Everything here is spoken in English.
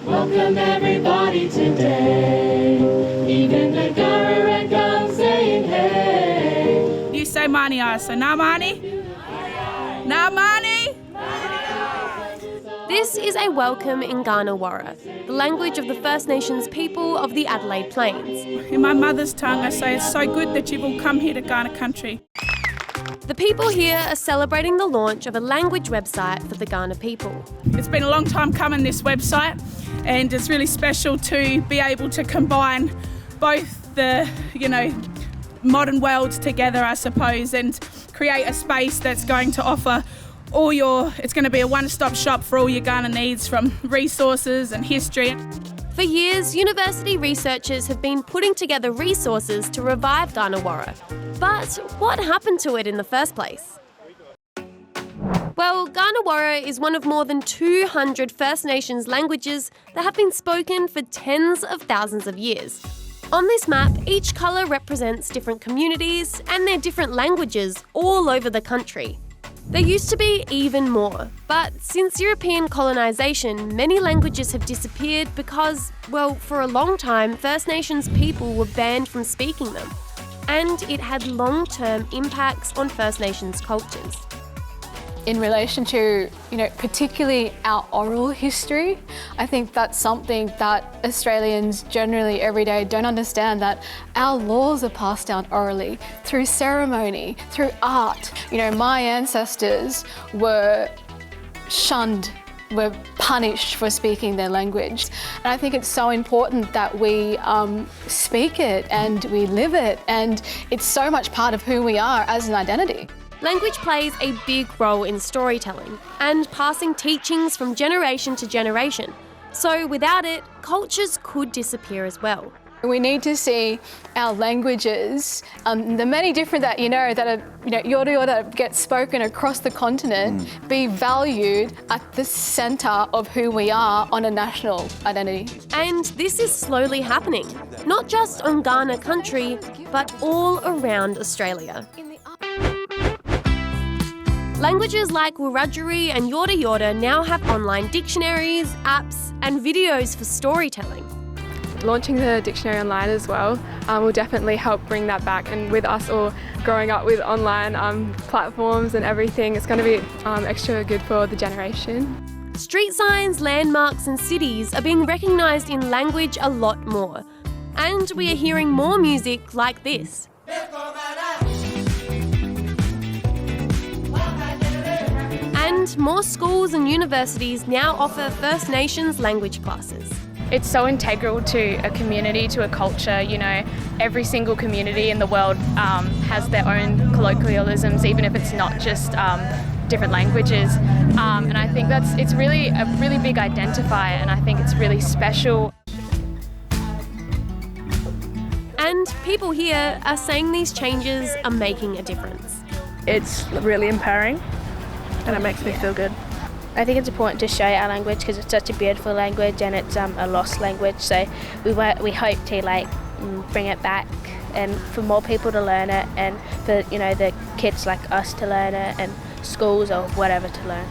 Welcome everybody today, even the 𝗦𝗧𝗢𝗥𝗬 saying hey. You say mani, I say na mani. Na mani. This is a welcome in 𝗦𝗧𝗢𝗥𝗬, the language of the First Nations people of the Adelaide Plains. In my mother's tongue, I say it's so good that you've all come here to Kaurna country. The people here are celebrating the launch of a language website for the Kaurna people. It's been a long time coming, this website, and it's really special to be able to combine both the, modern worlds together, I suppose, and create a space that's going to offer it's going to be a one-stop shop for all your Kaurna needs, from resources and history. For years, university researchers have been putting together resources to revive 𝗦𝗧𝗢𝗥𝗬. But what happened to it in the first place? Well, 𝗦𝗧𝗢𝗥𝗬 is one of more than 200 First Nations languages that have been spoken for tens of thousands of years. On this map, each colour represents different communities and their different languages all over the country. There used to be even more, but since European colonisation, many languages have disappeared because, for a long time, First Nations people were banned from speaking them. And it had long-term impacts on First Nations cultures. In relation to, particularly our oral history, I think that's something that Australians generally every day don't understand, that our laws are passed down orally, through ceremony, through art. My ancestors were shunned, were punished for speaking their language. And I think it's so important that we speak it and we live it, and it's so much part of who we are as an identity. Language plays a big role in storytelling and passing teachings from generation to generation. So without it, cultures could disappear as well. We need to see our languages, the many different that that are 𝗬𝗬𝗬𝗬 that get spoken across the continent, be valued at the centre of who we are on a national identity. And this is slowly happening, not just on Kaurna country, but all around Australia. Languages like Wurundjeri and 𝗬𝗬𝗬𝗬 now have online dictionaries, apps, and videos for storytelling. Launching the dictionary online as well will definitely help bring that back, and with us all growing up with online platforms and everything, it's going to be extra good for the generation. Street signs, landmarks and cities are being recognised in language a lot more. And we are hearing more music like this. And more schools and universities now offer First Nations language classes. It's so integral to a community, to a culture. Every single community in the world has their own colloquialisms, even if it's not just different languages. And I think it's really a really big identifier, and I think it's really special. And people here are saying these changes are making a difference. It's really empowering, and it makes me feel good. I think it's important to show our language because it's such a beautiful language, and it's a lost language. So we hope to bring it back, and for more people to learn it, and for the kids like us to learn it, and schools or whatever to learn.